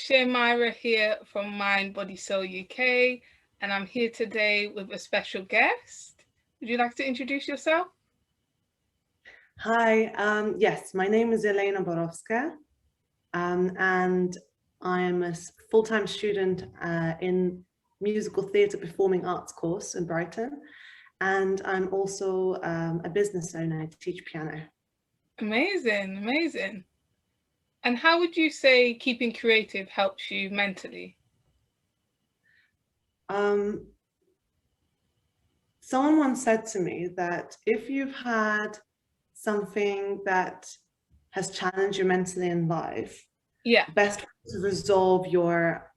Myra here from Mind, Body, Soul UK, and I'm here today with a special guest. Would you like to introduce yourself? Hi, yes, my name is Jelena, and I am a full-time student in musical theatre performing arts course in Brighton, and I'm also a business owner. I teach piano. Amazing, amazing. And how would you say keeping creative helps you mentally? Someone once said to me that if you've had something that has challenged you mentally in life, Yeah. the best way to resolve your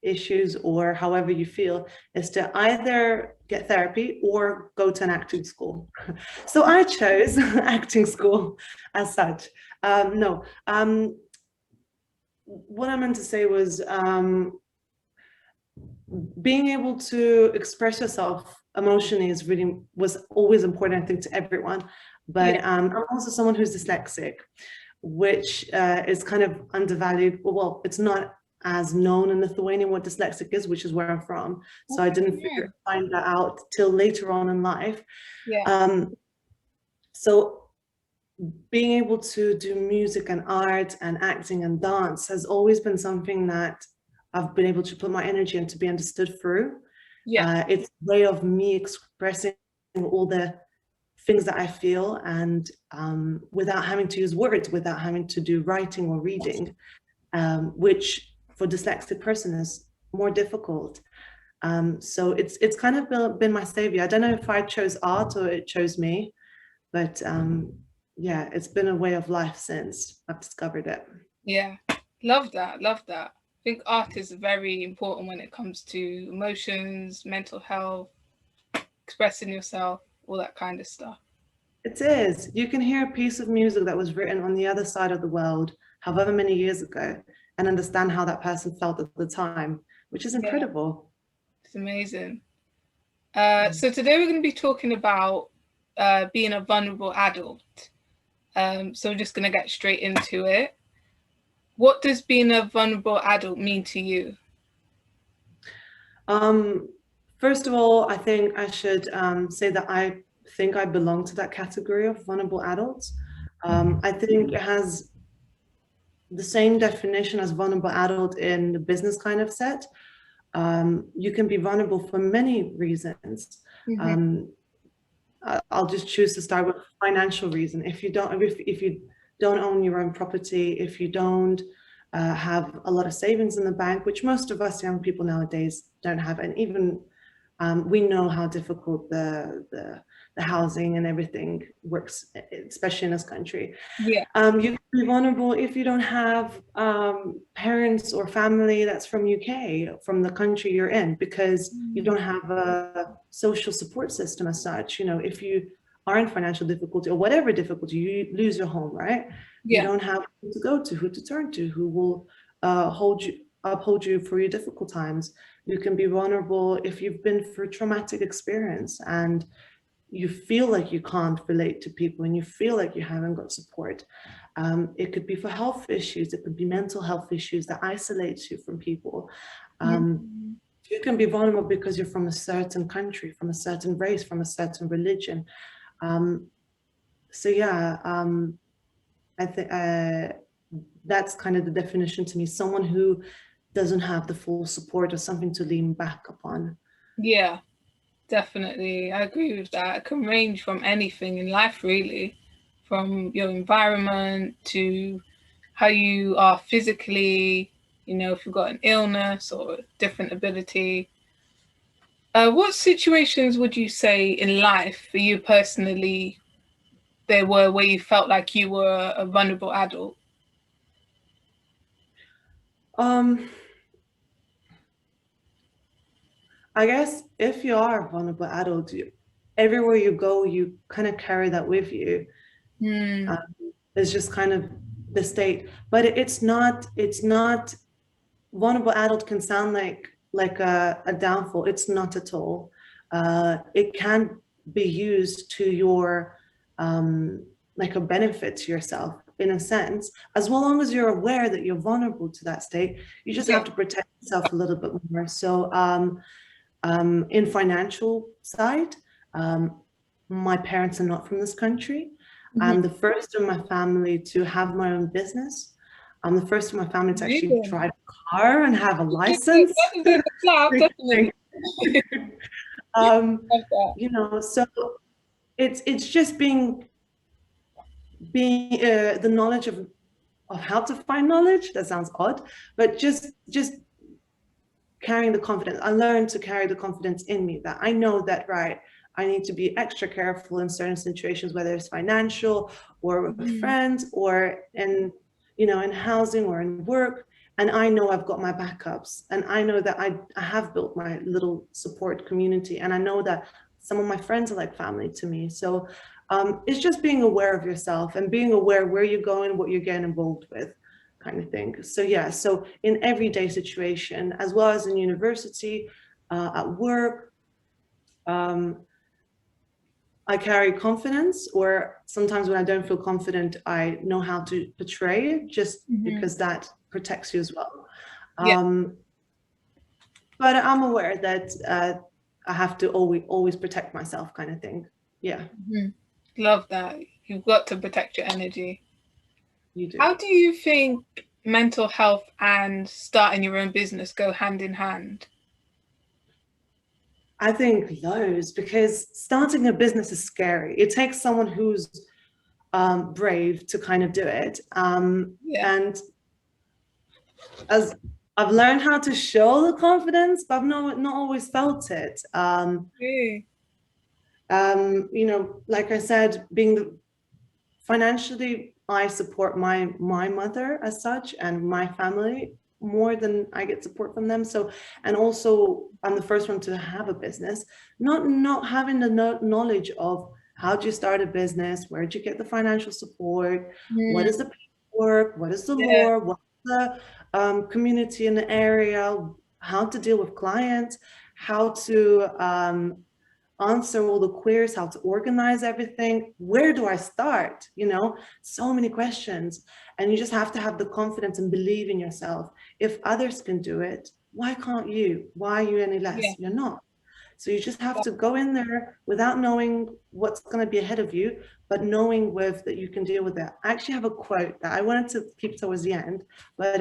issues or however you feel is to either get therapy or go to an acting school. So I chose acting school as such. What I meant to say was being able to express yourself emotionally was always important, I think, to everyone. But I'm also someone who's dyslexic, which is kind of undervalued. Well, it's not as known in Lithuania what dyslexic is, which is where I'm from. So I didn't find that out till later on in life. So being able to do music and art and acting and dance has always been something that I've been able to put my energy into, be understood through. It's a way of me expressing all the things that I feel, and without having to use words, without having to do writing or reading, which for a dyslexic person is more difficult. So it's kind of been my savior. I don't know if I chose art or it chose me, but yeah, it's been a way of life since I've discovered it. Yeah, love that, love that. I think art is very important when it comes to emotions, mental health, expressing yourself, all that kind of stuff. It is. You can hear a piece of music that was written on the other side of the world, however many years ago, and understand how that person felt at the time, which is incredible. It's amazing. So today we're going to be talking about being a vulnerable adult. So we're just going to get straight into it. What does being a vulnerable adult mean to you? First of all, I think I should say that I think I belong to that category of vulnerable adults. I think it has the same definition as vulnerable adult in the business kind of set. You can be vulnerable for many reasons. I'll just choose to start with financial reason. If you don't own your own property, if you don't have a lot of savings in the bank, which most of us young people nowadays don't have, and even we know how difficult the housing and everything works, especially in this country. You can be vulnerable if you don't have parents or family that's from UK, from the country you're in, because you don't have a social support system as such. You know, if you are in financial difficulty or whatever difficulty, you lose your home, right? You don't have who to go to, who to turn to, who will uphold you for your difficult times. You can be vulnerable if you've been through a traumatic experience and you feel like you can't relate to people and you feel like you haven't got support. It could be for health issues, it could be mental health issues that isolate you from people. You can be vulnerable because you're from a certain country, from a certain race, from a certain religion. So yeah, I think that's kind of the definition to me, someone who doesn't have the full support or something to lean back upon. Yeah, definitely. I agree with that. It can range from anything in life, really, from your environment to how you are physically, you know, if you've got an illness or a different ability. What situations would you say in life for you personally there were where you felt like you were a vulnerable adult? I guess if you are a vulnerable adult, everywhere you go, you kind of carry that with you. It's just kind of the state, but it's not, vulnerable adult can sound like a downfall. It's not at all. It can be used to your, like a benefit to yourself. in a sense, as long as you're aware that you're vulnerable to that state, you just Yeah. have to protect yourself a little bit more. So in financial side, my parents are not from this country. Mhm. I'm the first in my family to have my own business. I'm the first in my family to actually Amazing. drive a car and have a license. That deserves a clap, definitely. um, Love that. so it's just being the knowledge of how to find knowledge. That sounds odd, but just carrying the confidence. I learned to carry the confidence in me that I know that, right, I need to be extra careful in certain situations, whether it's financial or with Mhm. friends or in housing or in work. And I know I've got my backups, and I know that I have built my little support community, and I know that some of my friends are like family to me. So it's just being aware of yourself and being aware where you're going, what you're getting involved with, kind of thing. So yeah, so in everyday situation, as well as in university, at work, um, I carry confidence, or sometimes when I don't feel confident, I know how to portray it just Mhm. because that protects you as well. Yeah. Um, but I'm aware that I have to always protect myself, kind of thing. Yeah, Mhm. Love that. You've got to protect your energy. you do. How do you think mental health and starting your own business go hand in hand? I think loads, because starting a business is scary. It takes someone who's brave to kind of do it. Yeah. And as I've learned how to show the confidence, but I've not always felt it. Okay. Like I said, being financially, I support my mother as such and my family more than I get support from them. So, and also I'm the first one to have a business, not having the knowledge of how do you start a business, where do you get the financial support, what Mm, is the paperwork, what is the yeah. law, what's the community in the area, how to deal with clients, how to answer all the queries, how to organize everything. Where do I start? So many questions. And you just have to have the confidence and believe in yourself. If others can do it, why can't you? Why are you any Yeah. less? You're not. So you just have to go in there without knowing what's going to be ahead of you, but knowing with that you can deal with it. I actually have a quote that I wanted to keep towards the end, but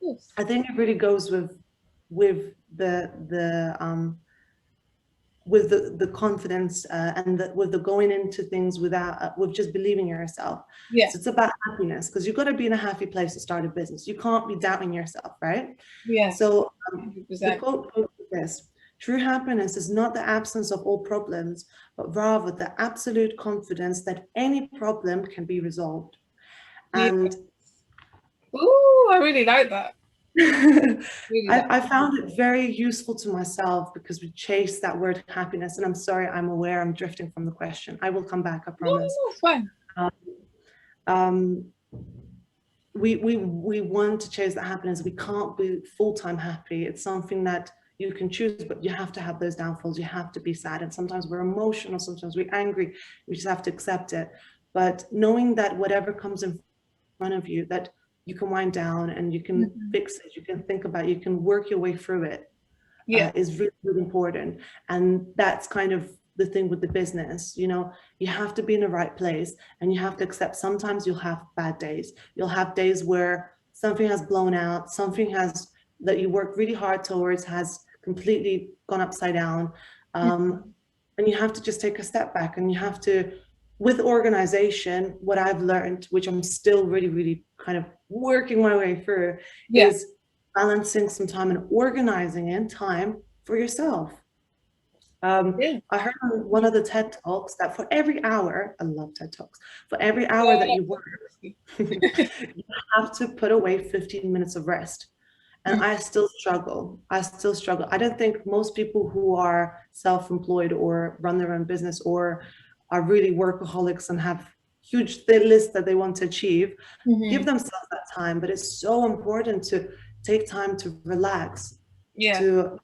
Yes. I think it really goes with the confidence and with the going into things without with just believing in yourself. Yeah. So it's about happiness, because you've got to be in a happy place to start a business. You can't be doubting yourself, right? Yes. So the 100%. quote goes like this: true happiness is not the absence of all problems, but rather the absolute confidence that any problem can be resolved. Yeah. And Ooh, I really like that. Really like. I found it very useful to myself, because we chase that word happiness. And I'm sorry, I'm aware I'm drifting from the question. I will come back, I No, no, promise. no, it's fine. Um, um, we want to chase that happiness. We can't be full-time happy. It's something that you can choose, but you have to have those downfalls. You have to be sad. And sometimes we're emotional, sometimes we're angry. We just have to accept it. But knowing that whatever comes in front of you, that you can wind down and you can Mhm. fix it, you can think about it, you can work your way through it, Yeah. is really, really important. And that's kind of the thing with the business. You have to be in the right place, and you have to accept sometimes you'll have bad days. You'll have days where something has blown out, something has that you worked really hard towards has completely gone upside down. Mhm. And you have to just take a step back, and you have to, with organization, what I've learned, which I'm still really, really kind of working my way through, Yeah. is balancing some time and organizing in time for yourself. Yeah. I heard on one of the TED Talks that for every hour, I love TED Talks, for every Yeah, hour I that like you work, that. you have to put away 15 minutes of rest. And Mm, I still struggle. I still struggle. I don't think most people who are self-employed or run their own business or are really workaholics and have huge lists that they want to achieve give mhm. themselves that time. But it's so important to take time to relax, Yeah. to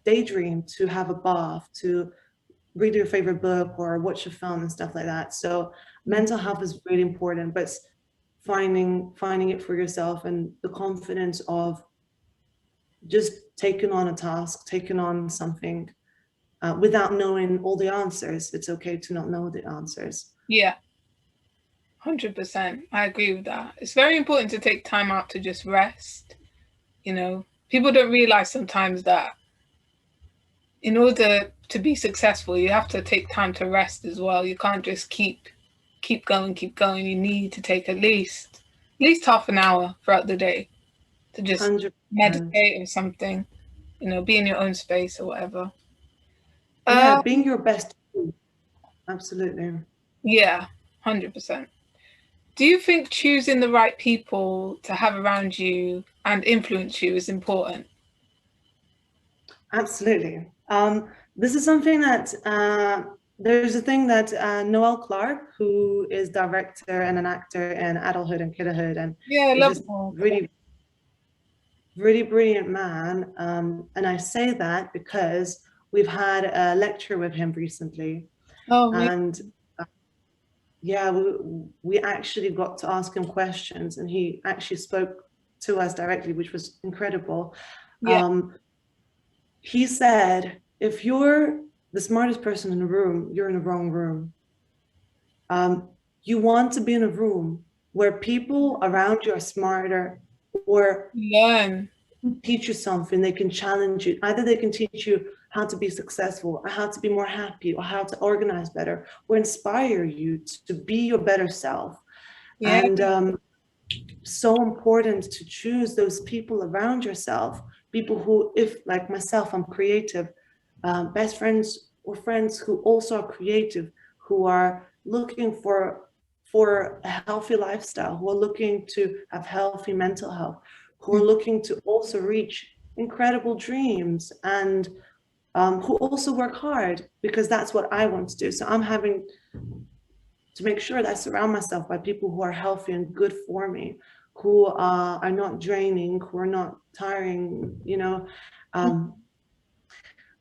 daydream, to have a bath, to read your favorite book or watch a film and stuff like that. So mental health is really important, but finding it for yourself and the confidence of just taking on a task, taking on something without knowing all the answers. It's okay to not know the answers. Yeah, 100%. I agree with that. It's very important to take time out to just rest. You know, people don't realize sometimes that in order to be successful, you have to take time to rest as well. You can't just keep going, keep going. You need to take at least half an hour throughout the day to just 100%. meditate or something, be in your own space or whatever. Yeah, Uh, being your best. Absolutely. yeah, 100%. Do you think choosing the right people to have around you and influence you is important? Absolutely. This is something that there's a thing that Noel Clarke, who is director and an actor in Adulthood and Kidderhood, and Yeah, I is love just that. really, really brilliant man. And I say that because we've had a lecture with him recently, Oh, really? and yeah, we actually got to ask him questions, and he actually spoke to us directly, which was incredible. Yeah, Um, he said, if you're the smartest person in the room, you're in the wrong room. Um, you want to be in a room where people around you are smarter or learn. teach you something, they can challenge you. Either they can teach you how to be successful or how to be more happy or how to organize better or inspire you to be your better self. Yeah, And so important to choose those people around yourself, people who, if like myself, I'm creative, best friends or friends who also are creative, who are looking for a healthy lifestyle, who are looking to have healthy mental health, who are looking to also reach incredible dreams, and who also work hard because that's what I want to do. So I'm having to make sure that I surround myself by people who are healthy and good for me, who are not draining, who are not tiring,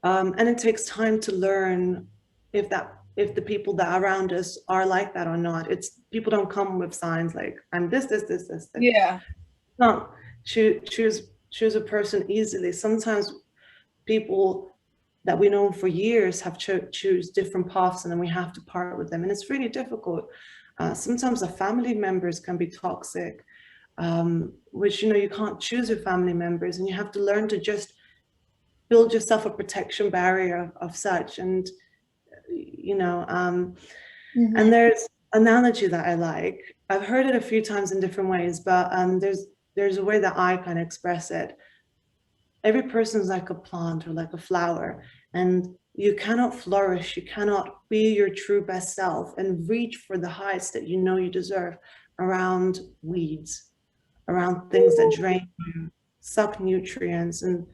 Um, and it takes time to learn if the people that are around us are like that or not. It's people don't come with signs like I'm this. Like, yeah, not choose a person easily. Sometimes people that we know for years have choose different paths, and then we have to part with them, and it's really difficult. Sometimes the family members can be toxic, which you can't choose your family members, and you have to learn to just build yourself a protection barrier of such. And you know, hmm and there's analogy that I like. I've heard it a few times in different ways, but there's a way that I kind of express it. Every person is like a plant or like a flower, and you cannot flourish, you cannot be your true best self and reach for the heights that you know you deserve around weeds, around things that drain you, suck nutrients, and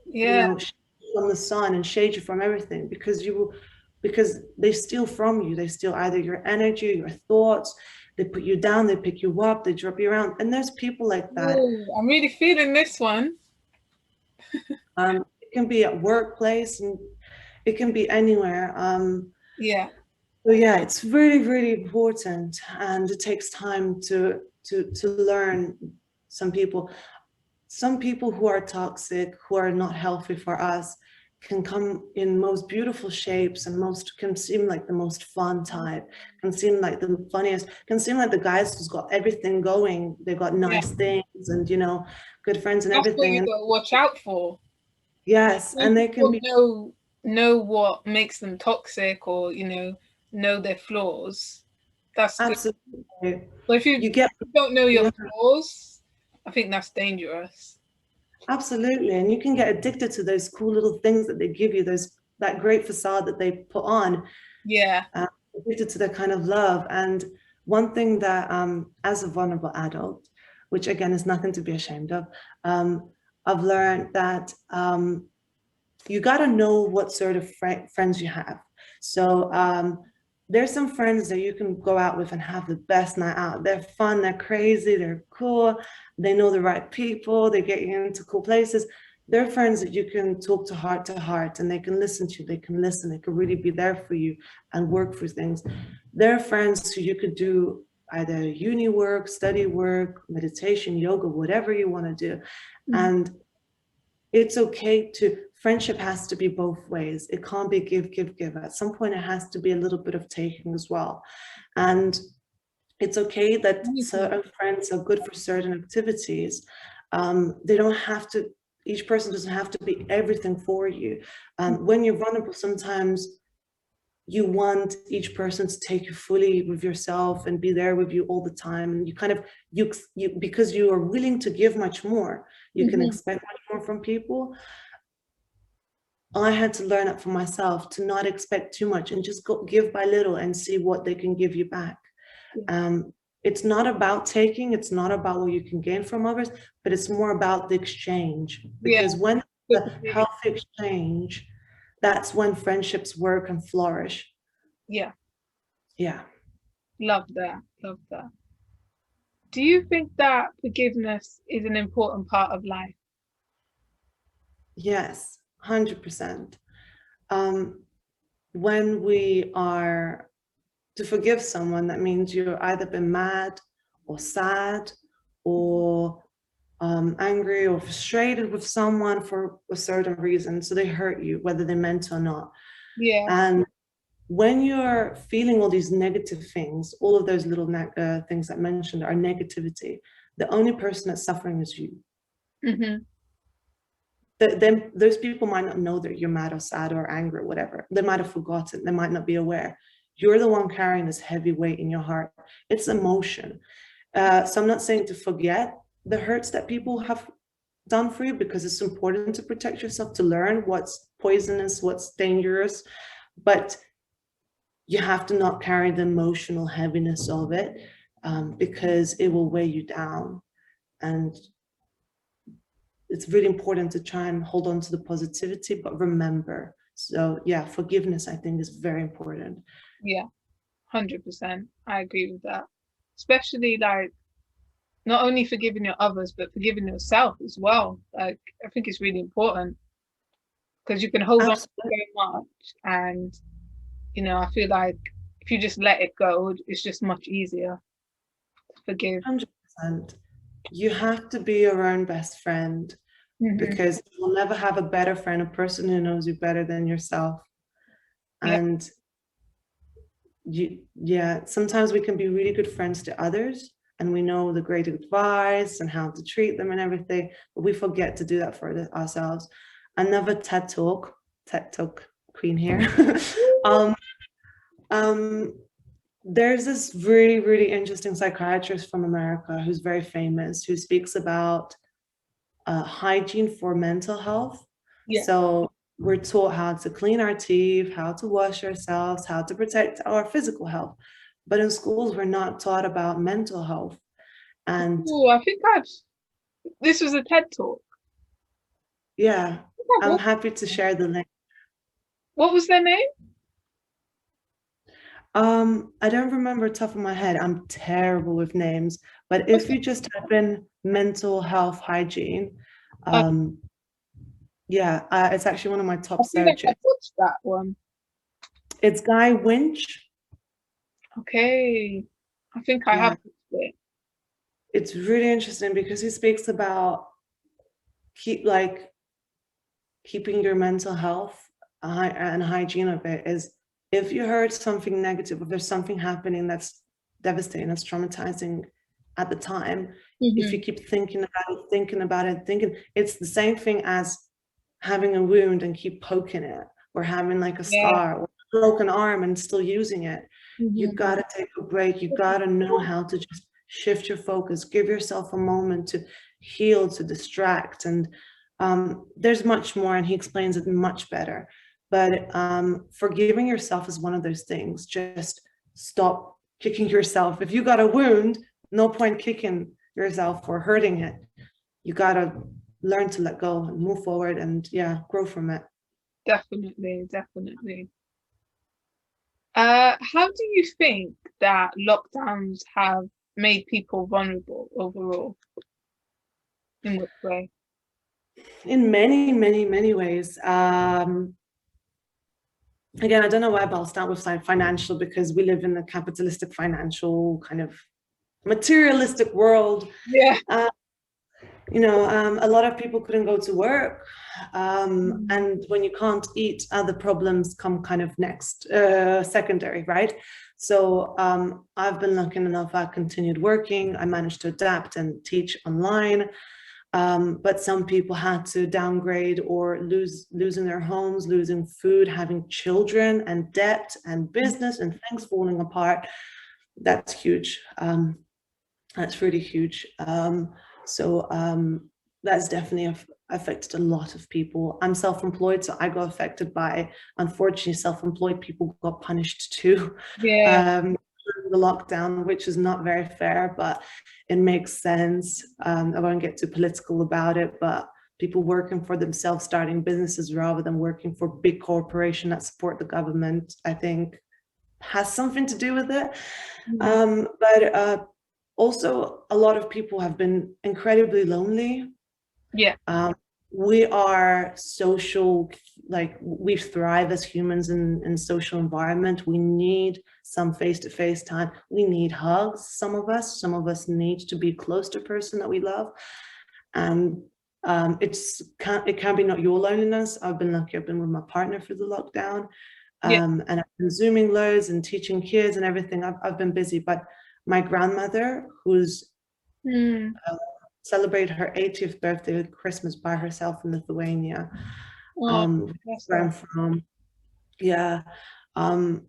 yeah. from the sun and shade you from everything, because they steal from you. They steal either your energy, your thoughts. They put you down, they pick you up, they drop you around, and there's people like that. Ooh, I'm really feeling this one. It can be at workplace, and it can be anywhere. Yeah, So yeah, it's really, really important, and it takes time to learn. Some people who are toxic, who are not healthy for us, can come in most beautiful shapes and can seem like the most fun type, can seem like the funniest, can seem like the guys who's got everything going. They've got yeah. nice things and good friends and That's what everything. you And got to watch out for. yes, When and they can people be know what makes them toxic, or know their flaws, that's good. absolutely, But if you you get don't know your yeah. flaws, I think that's dangerous. Absolutely. And you can get addicted to those cool little things that they give you, that great facade that they put on, Yeah, uh, addicted to that kind of love. And one thing that, as a vulnerable adult, which again is nothing to be ashamed of, I've learned that you got to know what sort of friends you have. So there's some friends that you can go out with and have the best night out. They're fun, they're crazy, they're cool, they know the right people, they get you into cool places. They're friends that you can talk to heart and they can listen to you, they can listen, they can really be there for you and work through things. They're friends who you could do either uni work, study work, meditation, yoga, whatever you want to do. Mhm. And it's okay to, friendship has to be both ways. It can't be give, give, give. At some point, it has to be a little bit of taking as well. And it's okay that Mhm. certain friends are good for certain activities. They don't have to, each person doesn't have to be everything for you. When you're vulnerable, sometimes you want each person to take you fully with yourself and be there with you all the time. And you kind of, you because you are willing to give much more, you can Mhm. expect much more from people. I had to learn it for myself to not expect too much and just go give by little and see what they can give you back. Yeah. Um, it's not about taking, it's not about what you can gain from others, but it's more about the exchange. Yeah. Because when Good the point. healthy exchange, that's when friendships work and flourish. Yeah. Yeah. Love that. Love that. Do you think that forgiveness is an important part of life? Yes, 100%. Um, when we are to forgive someone, that means you've either been mad or sad or angry or frustrated with someone for a certain reason. So they hurt you, whether they meant or not. Yeah. And when you're feeling all these negative things, all of those little things I mentioned are negativity. The only person that's suffering is you. Hmm. Then those people might not know that you're mad or sad or angry or whatever. They might have forgotten. They might not be aware. You're the one carrying this heavy weight in your heart. It's emotion. So I'm not saying to forget the hurts that people have done for you, because it's important to protect yourself, to learn what's poisonous, what's dangerous, but you have to not carry the emotional heaviness of it, because it will weigh you down. And it's really important to try and hold on to the positivity, but remember. So yeah, forgiveness, I think, is very important. Yeah. 100%. I agree with that. Especially like not only forgiving your others, but forgiving yourself as well. Like I think it's really important because you can hold on Absolutely. so much, and I feel like if you just let it go, it's just much easier to forgive. 100%. You have to be your own best friend, Hmm. because you'll never have a better friend, a person who knows you better than yourself. Yeah. And yeah, sometimes we can be really good friends to others and we know the great advice and how to treat them and everything, but we forget to do that for ourselves. Another TED Talk queen here. um, um, there's this really, really interesting psychiatrist from America who's very famous, who speaks about hygiene for mental health. Yeah. So we're taught how to clean our teeth, how to wash ourselves, how to protect our physical health. But in schools, we're not taught about mental health. And Oh, I think I've. This was a TED talk. yeah, I think I've I'm watched happy to it. share the link. What was their name? I don't remember top of my head. I'm terrible with names, but if Okay. you just type in mental health hygiene, I um, yeah, it's actually one of my top feel like searches. I've watched that one. It's Guy Winch. Okay. I think I have Yeah, watched it. it's really interesting because he speaks about keep like keeping your mental health and hygiene of it is, if you heard something negative, if there's something happening that's devastating, that's traumatizing at the time, if you Hmm. keep thinking about it, thinking, it's the same thing as having a wound and keep poking it, or having like a Yeah. scar or a broken arm and still using it. You Hmm. got to take a break. You got to know how to just shift your focus, give yourself a moment to heal, to distract. And there's much more, and he explains it much better. But forgiving yourself is one of those things. Just stop kicking yourself. If you got a wound, no point kicking yourself or hurting it. You got to learn to let go and move forward and yeah, grow from it. Definitely, definitely. How do you think that lockdowns have made people vulnerable overall? In what way? In many, many, many ways. Again, I don't know where, but I'll start with financial, because we live in a capitalistic, financial, kind of materialistic world. Yeah. Uh, a lot of people couldn't go to work. Mm. And when you can't eat, other problems come kind of next, secondary, right? So I've been lucky enough, I continued working. I managed to adapt and teach online. But some people had to downgrade or losing their homes, losing food, having children and debt and business and things falling apart. That's huge. That's really huge. So that's definitely affected a lot of people. I'm self-employed, so I got affected by, unfortunately, self-employed people got punished too. Yeah. The lockdown, which is not very fair, but it makes sense. I won't get too political about it, but people working for themselves, starting businesses rather than working for big corporation that support the government, I think has something to do with it. Mm. But also, a lot of people have been incredibly lonely. Yeah. Um, we are social, like we thrive as humans in social environment. We need some face-to-face time. We need hugs. Some of us need to be close to a person that we love. And it can be not your loneliness. I've been lucky. I've been with my partner for the lockdown. Yeah. And I've been Zooming loads and teaching kids and everything. I've been busy, but my grandmother, who's Mm. celebrated her 80th birthday with Christmas by herself in Lithuania, Oh, that's where I'm sad. from. Yeah. Um,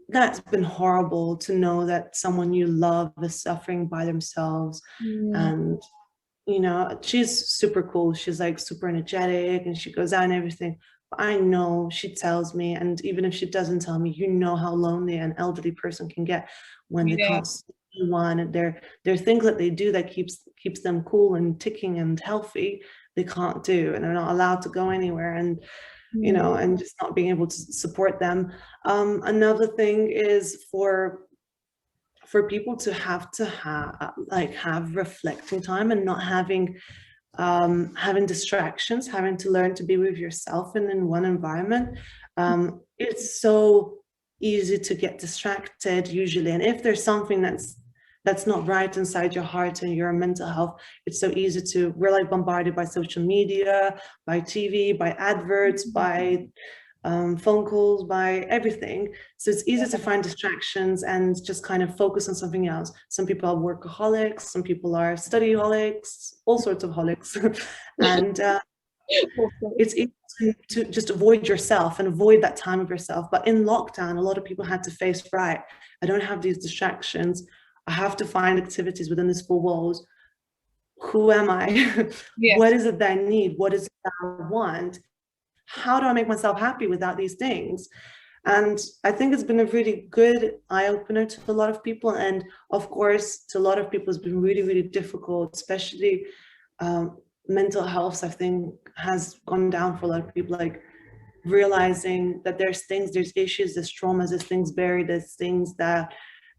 that's been horrible to know that someone you love is suffering by themselves. Mm. And she's super cool. She's like super energetic and she goes out and everything. But I know she tells me, and even if she doesn't tell me, how lonely an elderly person can get when they Yeah. can't see anyone. And there are things that they do that keeps them cool and ticking and healthy. They can't do, and they're not allowed to go anywhere. And Mm. and just not being able to support them. Another thing is for people to have reflecting time and not having distractions, having to learn to be with yourself and in one environment. It's so easy to get distracted usually, and if there's something that's not right inside your heart and your mental health, it's so easy to, we're like bombarded by social media, by TV, by adverts, by phone calls, by everything. So it's easy to find distractions and just kind of focus on something else. Some people are workaholics, some people are studyholics, all sorts of holics. And Also. it's easy to just avoid yourself and avoid that time of yourself. But in lockdown, a lot of people had to face, right, I don't have these distractions. I have to find activities within these four walls. Who am I? Yeah. What is it that I need? What is it that I want? How do I make myself happy without these things? And I think it's been a really good eye opener to a lot of people. And of course, to a lot of people, it's been really, really difficult, especially mental health, I think, has gone down for a lot of people, like realizing that there's issues, there's traumas, there's things buried, there's things that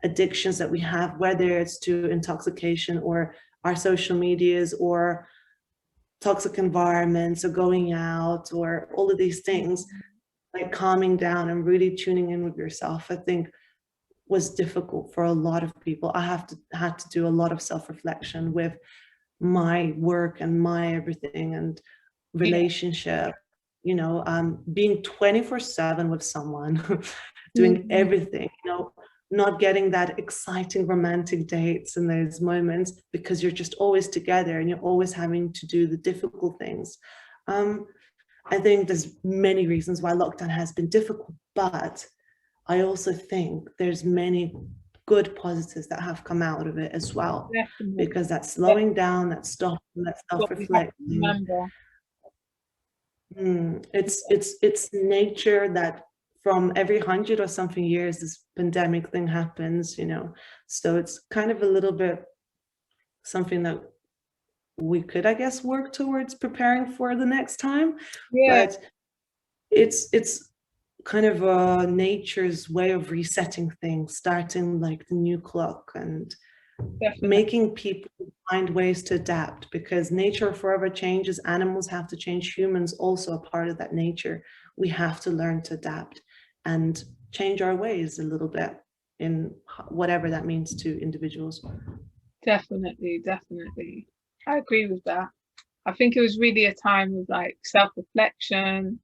addictions that we have, whether it's to intoxication or our social medias or toxic environments or going out or all of these things, like calming down and really tuning in with yourself, I think was difficult for a lot of people. I had to do a lot of self-reflection with my work and my everything and Yeah. relationship, being 24/7 with someone, doing Mm. everything, not getting that exciting romantic dates in those moments because you're just always together and you're always having to do the difficult things. Um, I think there's many reasons why lockdown has been difficult, but I also think there's many good positives that have come out of it as well, Definitely. because that That's slowing down, that stopping, that what we have to self-reflecting, remember. it's nature that from every 100 or something years, this pandemic thing happens, so it's kind of a little bit something that we could, I guess, work towards preparing for the next time, Yeah. but it's kind of nature's way of resetting things, starting like the new clock. And Definitely. making people find ways to adapt, because nature forever changes. Animals have to change. Humans also are part of that nature. We have to learn to adapt and change our ways a little bit in whatever that means to individuals. Definitely, definitely. I agree with that. I think it was really a time of like self-reflection,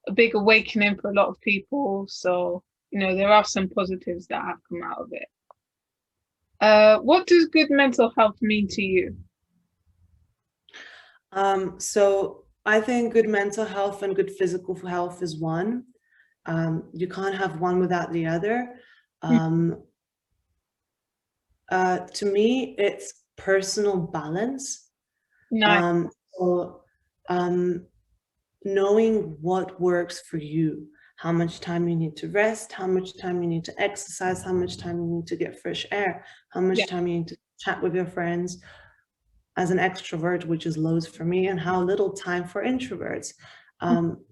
a big awakening for a lot of people. So, there are some positives that have come out of it. What does good mental health mean to you? So I think good mental health and good physical health is one. You can't have one without the other. Mm. Um, to me, it's personal balance. Nice. So knowing what works for you, how much time you need to rest, how much time you need to exercise, how much time you need to get fresh air, how Yeah. much time you need to chat with your friends as an extrovert, which is loads for me, and how little time for introverts.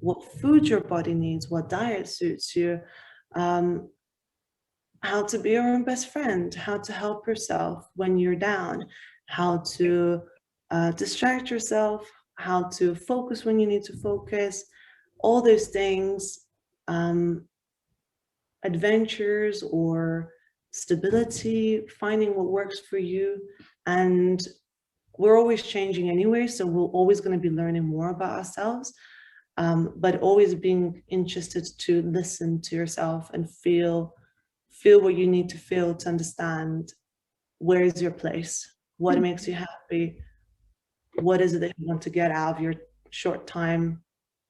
What food your body needs, what diet suits you, um, how to be your own best friend, how to help yourself when you're down, how to distract yourself, how to focus when you need to focus, all those things, adventures or stability, finding what works for you. And we're always changing anyway, so we're always going to be learning more about ourselves, but always being interested to listen to yourself and feel what you need to feel to understand where is your place, what makes you happy, what is it that you want to get out of your short time,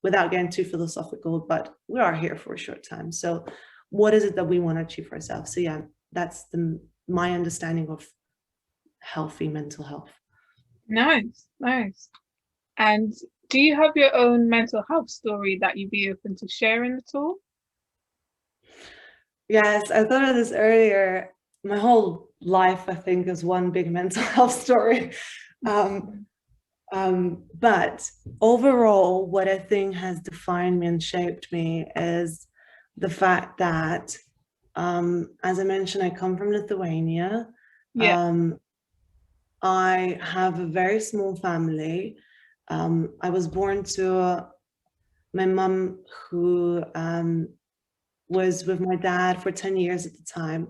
without getting too philosophical, but we are here for a short time. So what is it that we want to achieve for ourselves? So yeah, that's my understanding of healthy mental health. Nice, nice. And do you have your own mental health story that you'd be open to sharing at all? Yes, I thought of this earlier. My whole life, I think, is one big mental health story. Um, but overall, what I think has defined me and shaped me is the fact that, as I mentioned, I come from Lithuania. Yeah, Um, I have a very small family. I was born to my mom, who was with my dad for 10 years at the time,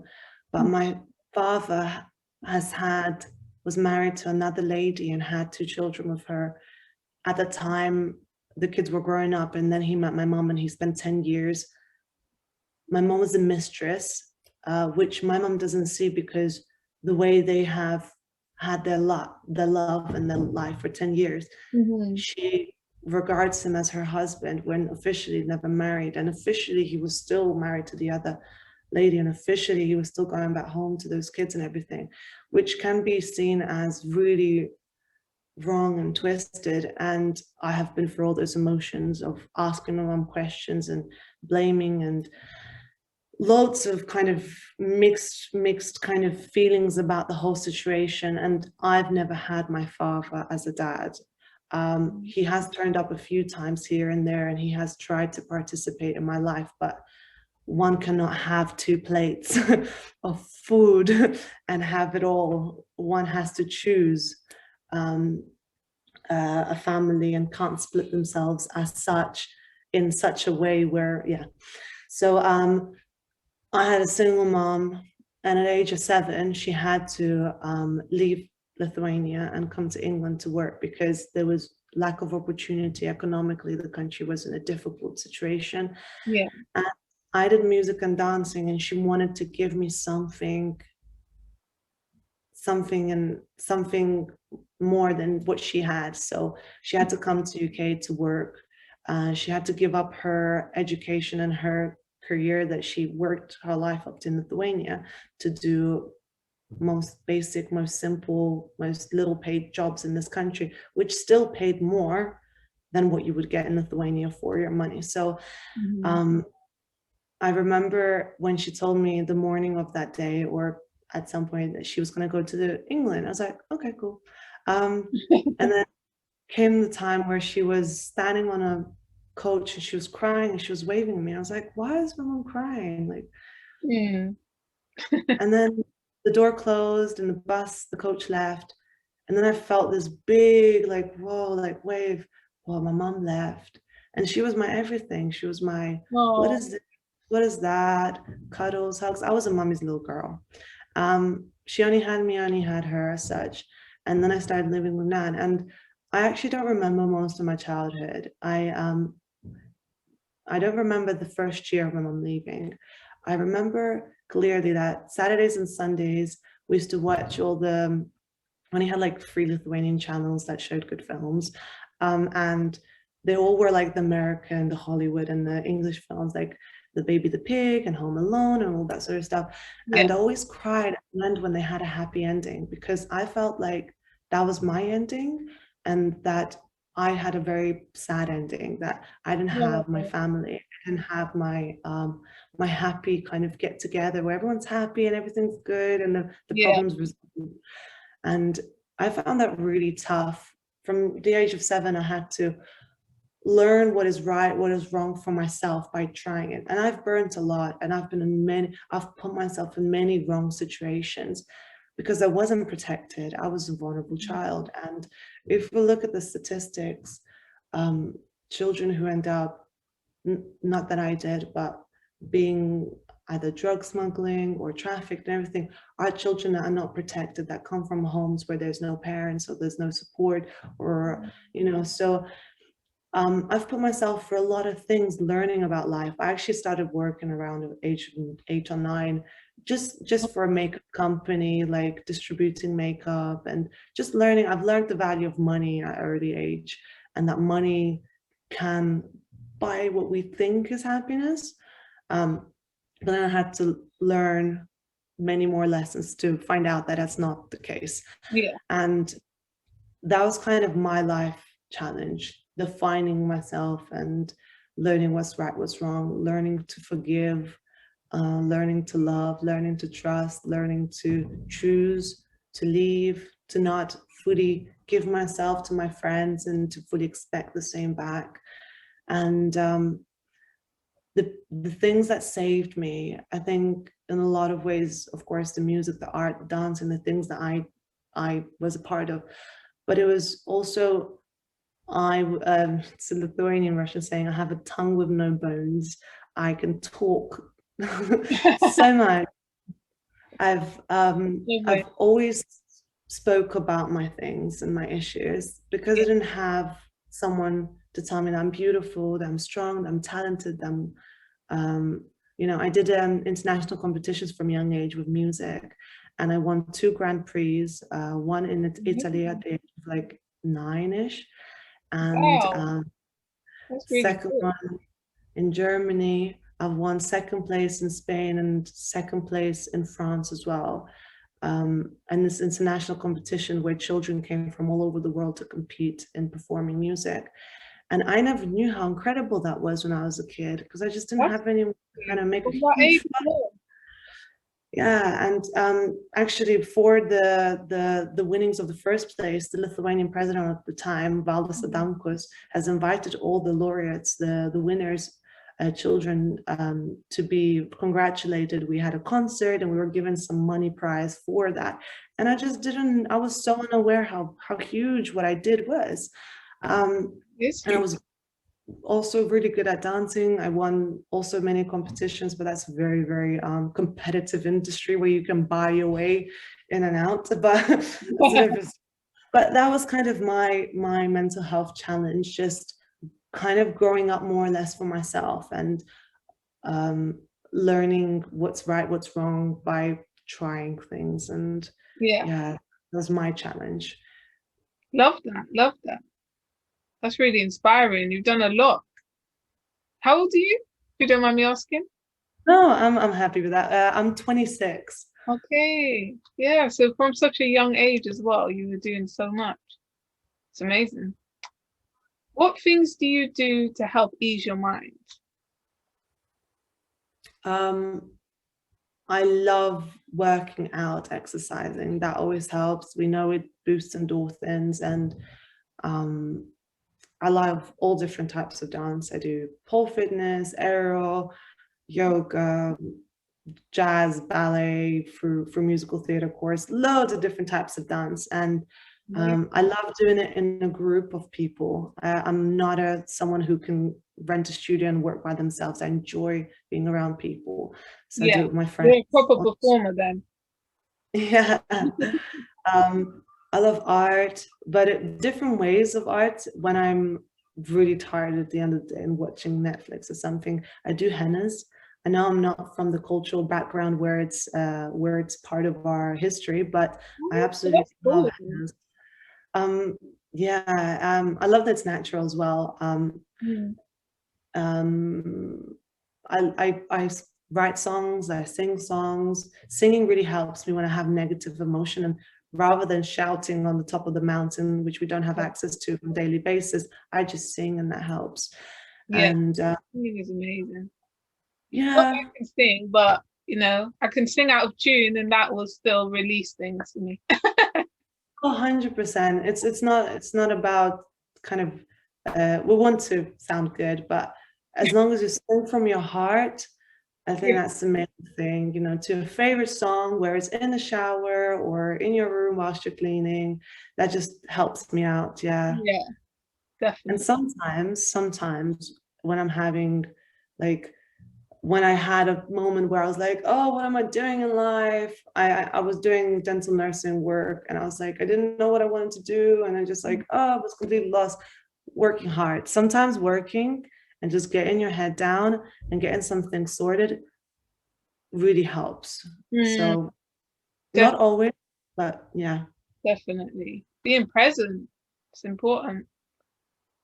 but my father was married to another lady and had two children with her. At the time, the kids were growing up, and then he met my mom and he spent 10 years. My mom was a mistress, which my mom doesn't see, because the way they have had their love and their life for 10 years, hmm, she regards him as her husband when officially never married. And officially he was still married to the other lady, and officially he was still going back home to those kids and everything, which can be seen as really wrong and twisted. And I have been through all those emotions of asking the wrong questions and blaming, and lots of kind of mixed kind of feelings about the whole situation. And I've never had my father as a dad. He has turned up a few times here and there, and he has tried to participate in my life, but one cannot have two plates of food and have it all. One has to choose um, a family, and can't split themselves as such, in such a way where, yeah. So I had a single mom, and at age of 7, she had to leave Lithuania and come to England to work, because there was lack of opportunity economically. The country was in a difficult situation. yeah, And I did music and dancing, and she wanted to give me something more than what she had. So she had to come to UK to work. She had to give up her education and her career that she worked her life up to in Lithuania, to do most basic, most simple, most little paid jobs in this country, which still paid more than what you would get in Lithuania for your money. So hmm, um, I remember when she told me the morning of that day, or at some point, that she was going to go to England. I was like, okay, cool. And then came the time where she was standing on a coach and she was crying and she was waving at me. I was like, why is my mom crying? Like, mm, and then the door closed and the coach left. And then I felt this big, like, whoa, like wave. Well, my mom left. And she was my everything. She was my, what Oh, is this? What is that? Cuddles, hugs. I was a mommy's little girl. She only had me, I only had her as such. And then I started living with Nan. And I actually don't remember most of my childhood. I don't remember the first year of my mom leaving. I remember clearly that Saturdays and Sundays we used to watch all the when he had like 3 Lithuanian channels that showed good films. And they all were like the American, the Hollywood, and the English films, like The Baby the Pig and Home Alone and all that sort of stuff. yeah, And I always cried at the end when they had a happy ending because I felt like that was my ending and that I had a very sad ending, that I didn't have my no, family, I didn't have my happy kind of get together where everyone's happy and everything's good and the yeah, problems resolved. And I found that really tough. From the age of 7, I had to learn what is right, what is wrong for myself by trying it. And I've burnt a lot and I've put myself in many wrong situations because I wasn't protected. I was a vulnerable child. And if we look at the statistics, um, children who end up, not that I did, but being either drug smuggling or trafficked and everything, are children that are not protected, that come from homes where there's no parents or there's no support or, so I've put myself for a lot of things learning about life. I actually started working around the age of 8 or 9, just for a makeup company, like distributing makeup and just learning. I've learned the value of money at an early age and that money can buy what we think is happiness. But then I had to learn many more lessons to find out that that's not the case. yeah, And that was kind of my life challenge, defining myself and learning what's right, what's wrong, learning to forgive, learning to love, learning to trust, learning to choose, to leave, to not fully give myself to my friends and to fully expect the same back. And the things that saved me, I think in a lot of ways, of course, the music, the art, the dance, and the things that I was a part of, but it was also it's a Lithuanian Russian saying, I have a tongue with no bones. I can talk so much. I've lovely. always spoke about my things and my issues because I Yeah, didn't have someone to tell me that I'm beautiful, that I'm strong, that I'm talented, that I'm I did international competitions from a young age with music, and I won 2 Grand Prix, one in Italy at amazing. the age of like 9-ish, and Wow, that's really second good. one in Germany. I've won second place in Spain and second place in France as well. And this international competition where children came from all over the world to compete in performing music. And I never knew how incredible that was when I was a kid because I just didn't That's have anyone to kind good. of make a From that huge age fuss. as well. Yeah, and actually for the winnings of the first place, the Lithuanian president at the time, Valdas Mhm. Adamkus, has invited all the laureates, the winners, children, to be congratulated. We had a concert and we were given some money prize for that. And I just didn't, I was so unaware how huge what I did was. It's And I huge. was also really good at dancing. I won also many competitions, but that's very, very competitive industry where you can buy your way in and out. But it's a different. But that was kind of my mental health challenge, just kind of growing up more or less for myself and um, learning what's right, what's wrong by trying things. And Yeah, yeah, that was my challenge. love that. Love that. That's really inspiring. You've done a lot. How old are you? If you don't mind me asking. No, I'm happy with that. I'm 26. Okay. Yeah. So from such a young age as well, you were doing so much. It's amazing. What things do you do to help ease your mind? Um, I love working out, exercising. That always helps. We know it boosts endorphins, and um, I love all different types of dance. I do pole fitness, aerial, yoga. jazz, ballet, through musical theater course, loads of different types of dance. And Yeah. I love doing it in a group of people. I'm not someone who can rent a studio and work by themselves. I enjoy being around people. So I do Yeah. it with my friends. You're a proper performer then. Yeah. I love art, but different ways of art. When I'm really tired at the end of the day and watching Netflix or something, I do hennas. I know I'm not from the cultural background where it's part of our history, but I Oh, absolutely that's love cool. hennas. Um, yeah, I love that it's natural as well. Mm. Um, I write songs, I sing songs. Singing really helps me when I have negative emotion. And rather than shouting on the top of the mountain, which we don't have Yeah. access to on a daily basis, I just sing and that helps. Yeah. And Singing is amazing. Not that yeah, I can sing, but I can sing out of tune and that will still release things for me. 100%. It's not about kind of we want to sound good, but as long as you sing from your heart, I think Yeah. that's the main thing, to a favorite song, where it's in the shower or in your room whilst you're cleaning. That just helps me out, yeah. Yeah, And definitely. sometimes when I'm having, like, when I had a moment where I was like, oh, what am I doing in life? I was doing dental nursing work and I was like, I didn't know what I wanted to do. And I just like, oh, I was completely lost. Working hard. Sometimes working and just getting your head down and getting something sorted really helps. Mm, So not def- always, but yeah. definitely. Being present, it's important.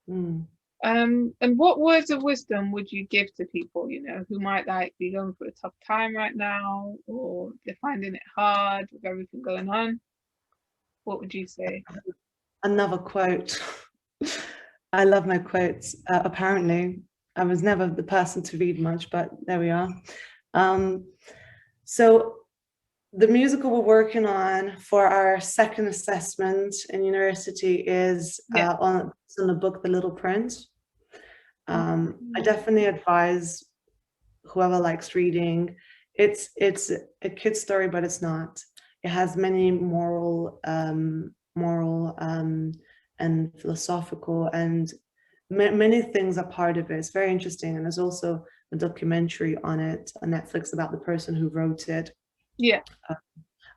Mm. And what words of wisdom would you give to people, who might like be going through a tough time right now, or they're finding it hard with everything going on? What would you say? Another quote. I love my quotes. Apparently, I was never the person to read much, but there we are. Um, so the musical we're working on for our second assessment in university is Yeah. on the book The Little Prince. I Mhm. definitely advise whoever likes reading. It's a kid's story, but it's not. It has many moral and philosophical and many things are part of it. It's very interesting, and there's also a documentary on it on Netflix about the person who wrote it, Yeah. uh,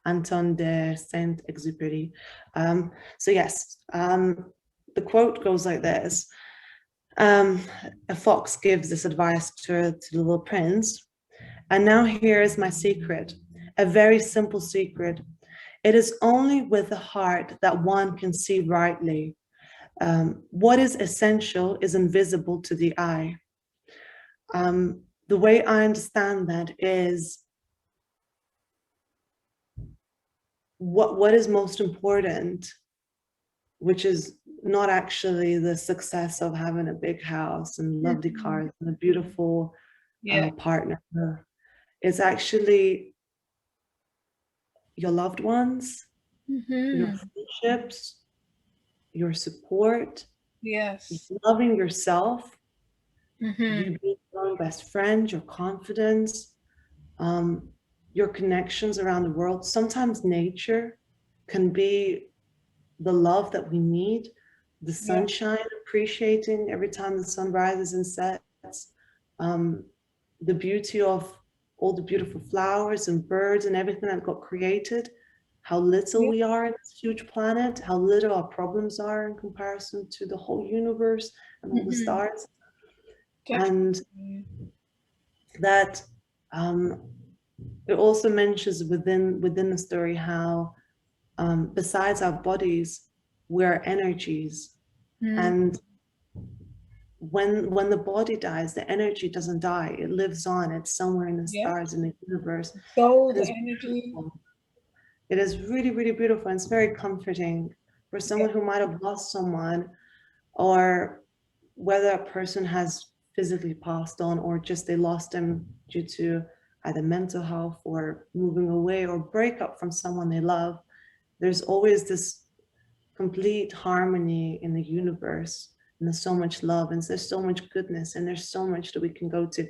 Anton de Saint-Exupéry. So yes, the quote goes like this. Um, a fox gives this advice to the little prince. And now here is my secret, a very simple secret. It is only with the heart that one can see rightly. What is essential is invisible to the eye. The way I understand that is what is most important, which is not actually the success of having a big house and lovely Mhm. cars and a beautiful Yeah. partner. It's actually your loved ones, your Hmm. friendships, your support, Yes. loving yourself, Hmm. you being your own best friend, your confidence, um, your connections around the world. Sometimes nature can be the love that we need, the Yeah. sunshine, appreciating every time the sun rises and sets, um, the beauty of all the beautiful flowers and birds and everything that got created, how little Yeah. we are in this huge planet, how little our problems are in comparison to the whole universe and all the Hmm. stars. And Definitely. that it also mentions within the story how besides our bodies, we're energies. Mm. And when the body dies, the energy doesn't die. It lives on. It's somewhere in the Yeah. stars in the universe. Soul, And the it's energy. beautiful. It is really, really beautiful. And it's very comforting for Yeah. someone who might have lost someone, or whether a person has physically passed on or just they lost them due to either mental health or moving away or breakup from someone they love. There's always this complete harmony in the universe, and there's so much love and there's so much goodness and there's so much that we can go to.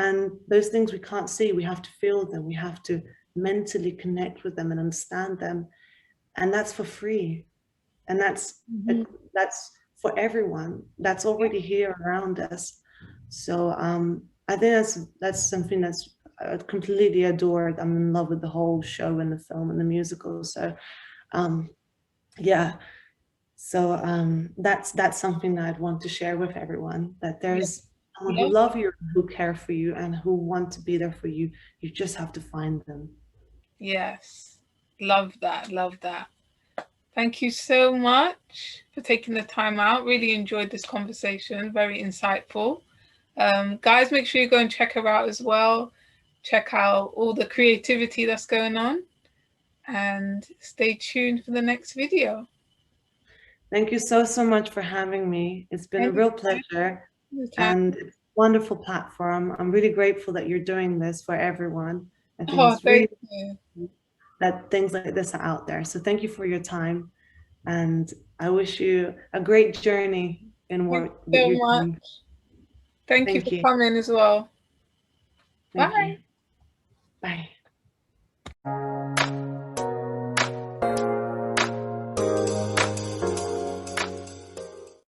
And those things we can't see, we have to feel them. We have to mentally connect with them and understand them. And that's for free. And Mhm. that's for everyone. That's already here around us. So I think that's something that's completely adored. I'm in love with the whole show and the film and the musical. So um, yeah, so that's something that I'd want to share with everyone, that Yeah. there's someone who Love love you, who care for you, and who want to be there for you. You just have to find them. Yes. Love that. Love that. Thank you so much for taking the time out. Really enjoyed this conversation. Very insightful. Guys, make sure you go and check her out as well. Check out all the creativity that's going on and stay tuned for the next video. Thank you so much for having me. It's been a real Anytime. pleasure, Anytime. and it's a wonderful platform. I'm really grateful that you're doing this for everyone. I think Oh, it's thank really you. that things like this are out there. So thank you for your time, and I wish you a great journey in Thank what you you're so much. doing. Thank you Thank for you. coming as well. Thank Bye. you. Bye.